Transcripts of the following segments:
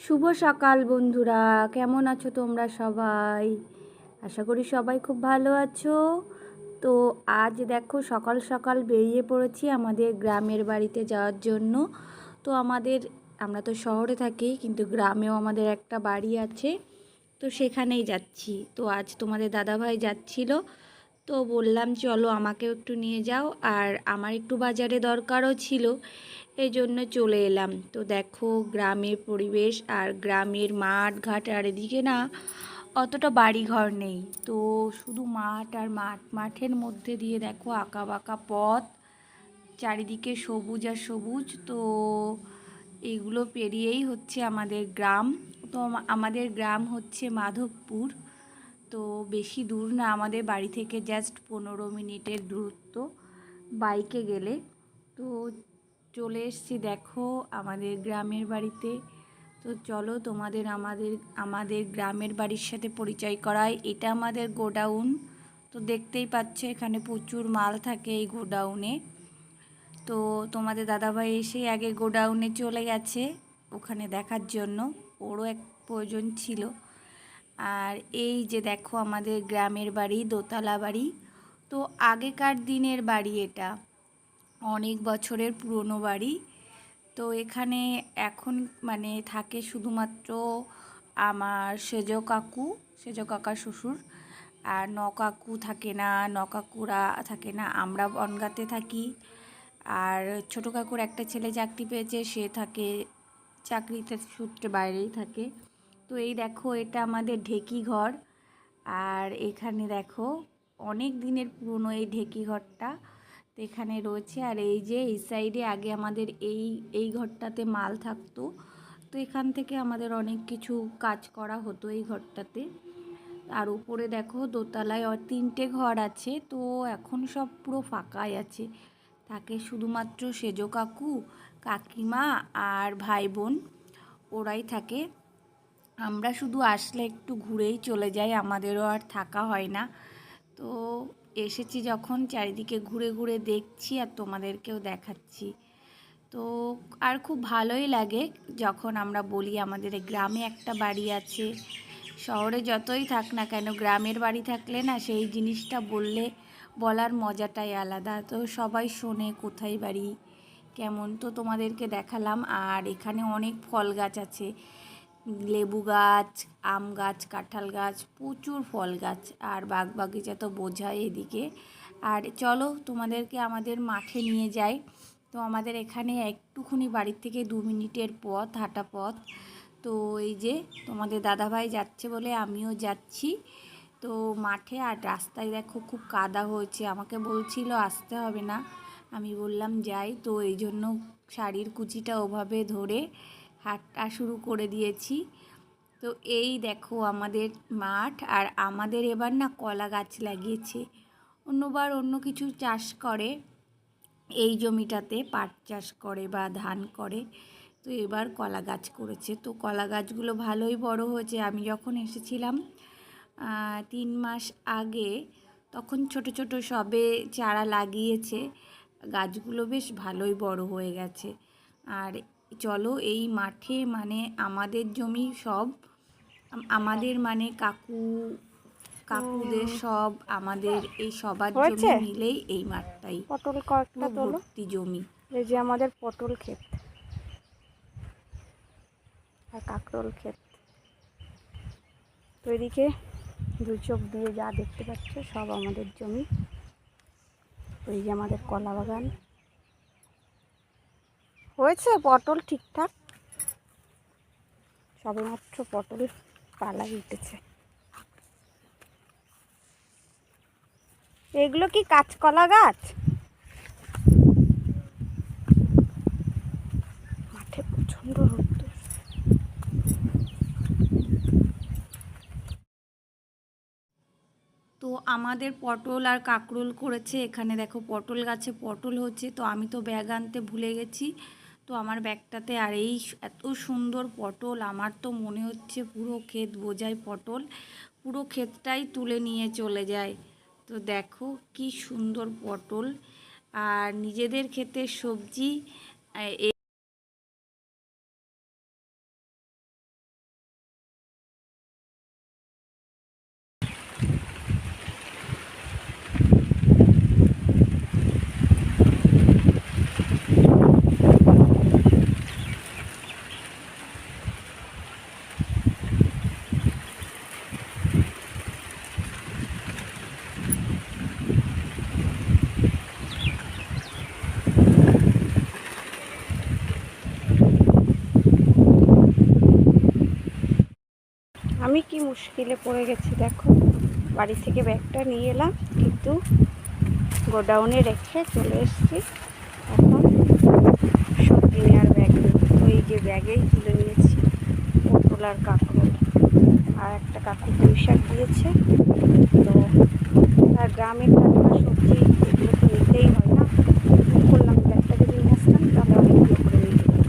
শুভ সকাল বন্ধুরা, কেমন আছো তোমরা সবাই? আশা করি সবাই খুব ভালো আছো। তো আজ দেখো সকাল সকাল বেরিয়ে পড়েছি আমাদের গ্রামের বাড়িতে যাওয়ার জন্য। তো আমরা তো শহরে থাকি, কিন্তু গ্রামেও আমাদের একটা বাড়ি আছে, তো সেখানেই যাচ্ছি। তো আজ তোমাদের দাদাভাই যাচ্ছিল, তো বললাম চলো আমাকেও একটু নিয়ে যাও, আর আমার একটু বাজারে দরকারও ছিল, এই জন্য চলে এলাম। তো দেখো গ্রামের পরিবেশ আর গ্রামের মাঠ ঘাট, আর এদিকে না অতটা বাড়ি ঘর নেই, তো শুধু মাঠ আর মাঠ, মাঠের মধ্যে দিয়ে দেখো আঁকা বাঁকা পথ, চারিদিকে সবুজ আর সবুজ। তো এইগুলো পেরিয়েই হচ্ছে আমাদের গ্রাম। তো আমাদের গ্রাম হচ্ছে মাধবপুর। তো বেশি দূর না, আমাদের বাড়ি থেকে জাস্ট 15 মিনিটের দূরত্ব বাইকে গেলে। তো চলে এসেছি দেখো আমাদের গ্রামের বাড়িতে। তো চলো তোমাদের আমাদের গ্রামের বাড়ির সাথে পরিচয় করাই। এটা আমাদের গোডাউন। তো দেখতেই পাচ্ছ এখানে প্রচুর মাল থাকে এই গোডাউনে। তো তোমাদের দাদাভাই এসে আগে গোডাউনে চলে গেছে ওখানে দেখার জন্য, ওরও এক প্রয়োজন ছিল। আর এই যে দেখো আমাদের গ্রামের বাড়ি, দোতলা বাড়ি। তো আগেকার দিনের বাড়ি, এটা অনেক বছরের পুরনো বাড়ি। তো এখানে এখন মানে থাকে শুধুমাত্র আমার সেজ কাকা শ্বশুর, আর কাকু থাকে না, কাকুরা থাকে না, আমরা বনগাঁতে থাকি। আর ছোটো কাকুর একটা ছেলে চাকরি পেয়েছে, সে থাকে চাকরিতে সূত্রে বাইরেই থাকে। তো এই দেখো এটা আমাদের ঢেকি ঘর। আর এখানে দেখো অনেক দিনের পুরনো এই ঢেকি ঘরটা, তো এখানে রয়েছে। আর এই যে এই সাইডে আগে আমাদের এই ঘরটাতে মাল থাকতো, তো এখান থেকে আমাদের অনেক কিছু কাজ করা হতো এই ঘরটাতে। আর উপরে দেখো দোতলায় 3টে ঘর আছে, তো এখন সব পুরো ফাঁকাই আছে, থাকে শুধুমাত্র সেজ কাকু, কাকিমা আর ভাই বোন, ওরাই থাকে। আমরা শুধু আসলে একটু ঘুরেই চলে যাই, আমাদেরও আর থাকা হয় না। তো এসেছি যখন চারিদিকে ঘুরে ঘুরে দেখছি আর তোমাদেরকেও দেখাচ্ছি। তো আর খুব ভালোই লাগে যখন আমরা বলি আমাদের গ্রামে একটা বাড়ি আছে। শহরে যতই থাক না কেন, গ্রামের বাড়ি থাকলে না সেই জিনিসটা বলার মজাটাই আলাদা। তো সবাই শোনে কোথায় বাড়ি কেমন। তো তোমাদেরকে দেখালাম। আর এখানে অনেক ফল গাছ আছে, লেবু গাছ, আম গাছ, কাঁঠাল গাছ, প্রচুর ফল গাছ। আর বাগবাগিচা তো বোঝায় এদিকে। আর চলো তোমাদেরকে আমাদের মাঠে নিয়ে যাই। তো আমাদের এখানে একটুখানি বাড়ির থেকে 2 মিনিটের পথ, হাঁটা পথ। তো এই যে তোমাদের দাদাভাই যাচ্ছে বলে আমিও যাচ্ছি। তো মাঠে আর রাস্তায় দেখো খুব কাদা হয়েছে, আমাকে বলছিল আসতে হবে না, আমি বললাম যাই। তো এই জন্য শাড়ির কুচিটা ওভাবে ধরে হাঁটা শুরু করে দিয়েছি। তো এই দেখো আমাদের মাঠ। আর আমাদের এবার না কলা গাছ লাগিয়েছে, অন্যবার অন্য কিছু চাষ করে, এই জমিটাতে পাট চাষ করে বা ধান করে, তো এবার কলা গাছ করেছে। তো কলা গাছগুলো ভালোই বড় হয়েছে। আমি যখন এসেছিলাম 3 মাস আগে, তখন ছোট ছোট সবে চারা লাগিয়েছে, গাছগুলো বেশ ভালোই বড় হয়ে গেছে। আর চলো এই মাঠে মানে আমাদের জমি সব, আমাদের মানে কাকুদের সব, আমাদের এই সবার জমি মিলেই এই মাঠটাই পটল কয়েকটা তোলো, ভর্তি জমি। এই যে আমাদের পটল ক্ষেত আর কাঁকরোল ক্ষেত। তো এদিকে 2 চোখ দিয়ে যা দেখতে পাচ্ছ সব আমাদের জমি। ওই যে আমাদের কলা বাগান হয়েছে, পটল ঠিকঠাক সবেমাত্র পটল পালাই উঠেছে। এগুলো কি কাঁচকলা গাছ? মাঠে প্রচণ্ড রোদ্দুর। তো আমাদের পটল আর কাঁকরোল করেছে। এখানে দেখো পটল গাছে পটল হচ্ছে, তো আমি তো ব্যাগ আনতে ভুলে গেছি, তো আমার ব্যাগটাতে আর এই এত সুন্দর পটল, আমার তো মনে হচ্ছে পুরো ক্ষেত বোঝায় পটল, পুরো ক্ষেতটাই তুলে নিয়ে চলে যায়। তো দেখো কি সুন্দর পটল, আর নিজেদের ক্ষেতের সবজি। আমি কি মুশকিলে পড়ে গেছি দেখো। বাড়ি থেকে ব্যাগটা নিয়ে এলাম, কিন্তু গোডাউনে রেখে চলে এসেছি। এখন সবজি নেওয়ার ব্যাগ নেই। তো এই যে ব্যাগেই তুলে নিয়েছি পটল আর কাঁকরোল, আর একটা কাকু পুঁই শাক দিয়েছে। তো আর গ্রামের টাটকা সবজি এগুলো তো নিতেই হয় না। করলাম ব্যাগটা যদি নিয়ে আসতাম তাহলে অনেকগুলো করে নিয়ে যেতাম।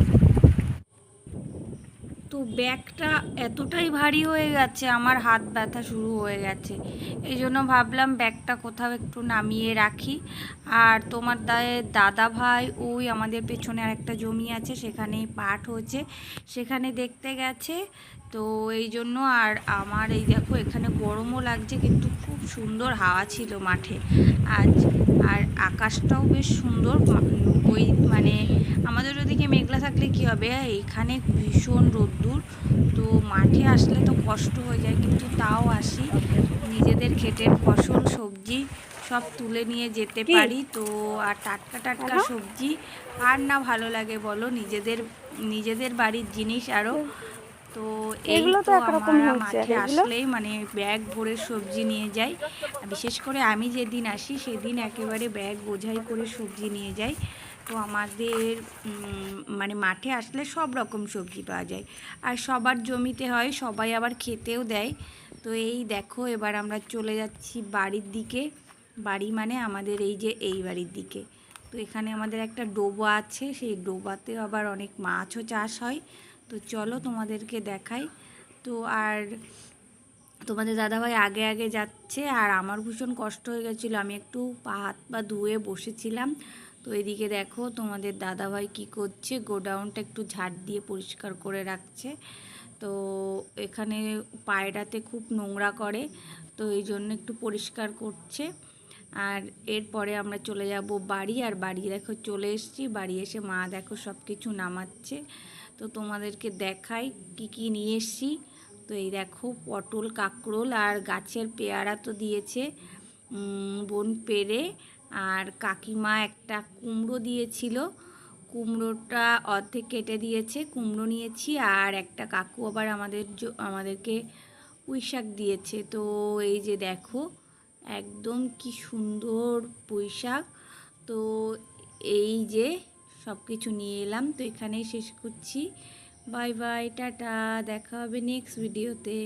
তো ব্যাগটা এতটাই ভারী হয়ে গেছে, আমার হাত ব্যথা শুরু হয়ে গেছে। এই জন্য ভাবলাম ব্যাগটা কোথাও একটু নামিয়ে রাখি। আর তোমার দাদা ভাই ওই আমাদের পেছনে আরেকটা জমি আছে, সেখানে পাট হয়েছে, সেখানে দেখতে গেছে। তো এই জন্য আর আমার এই দেখো এখানে গরমও লাগছে, কিন্তু খুব সুন্দর হাওয়া ছিল মাঠে আজ। আর আকাশটাও বেশ সুন্দর। ওই মানে আমাদের ওদিকে মেঘলা থাকলে কি হবে, এখানে ভীষণ রোদ্দুর। তো মাঠে আসলে তো কষ্ট হয়ে যায়, কিন্তু তাও আসি, নিজেদের ক্ষেতের ফসল সবজি সব তুলে নিয়ে যেতে কি পারি। তো আর টাটকা টাটকা কেন সবজি আর না ভালো লাগে বলো, নিজেদের নিজেদের বাড়ির জিনিস আরও। তো এই এগুলো তো তো একরকম আমরা হয়েছে, আর মাঠে এগুলো আসলেই মানে ব্যাগ ভরে সবজি নিয়ে যাই। বিশেষ করে আমি যেদিন আসি সেদিন একেবারে ব্যাগ বোঝাই করে সবজি নিয়ে যাই। তো আমাদের মানে মাঠে আসলে সব রকম সবজি পাওয়া যায়, আর সবার জমিতে হয়, সবাই আবার খেতেও দেয়। তো এই দেখো এবার আমরা চলে যাচ্ছি বাড়ির দিকে। বাড়ি মানে আমাদের এই যে এই বাড়ির দিকে। তো এখানে আমাদের একটা ডোবা আছে, সেই ডোবাতেও আবার অনেক মাছও চাষ হয়। তো চলো তোমাদেরকে দেখাই। তো আর তোমাদের দাদাভাই আগে আগে যাচ্ছে, আর আমার ভীষণ কষ্ট হয়ে গেছিলো, আমি একটু হাত পা ধুয়ে বসেছিলাম। তো এদিকে দেখো তোমাদের দাদাভাই কি করছে, গোডাউনটা একটু ঝাড় দিয়ে পরিষ্কার করে রাখছে। তো এখানে পায়রাতে খুব নোংরা করে, তো এই জন্য একটু পরিষ্কার করছে। আর এরপরে আমরা চলে যাব বাড়ি। আর বাড়ি দেখো চলে এসেছি, বাড়ি এসে মা দেখো সব কিছু নামাচ্ছে। তো তোমাদেরকে দেখাই কি কি নিয়ে এসেছি। তো এই দেখো পটল কাঁকরোল আর গাছের পেয়ারা তো দিয়েছে বোন পেড়ে। আর কাকিমা একটা কুমড়ো দিয়েছিল, কুমড়োটা অর্ধেক কেটে দিয়েছে, কুমড়ো নিয়েছি। আর একটা কাকু আবার আমাদেরকে পুঁই শাক দিয়েছে। তো এই যে দেখো একদম কি সুন্দর পুঁই শাক। তো এই যে সব কিছু নিয়ে এলাম। তো এখানেই শেষ করছি। বাই বাই, টাটা, দেখা হবে নেক্সট ভিডিওতে।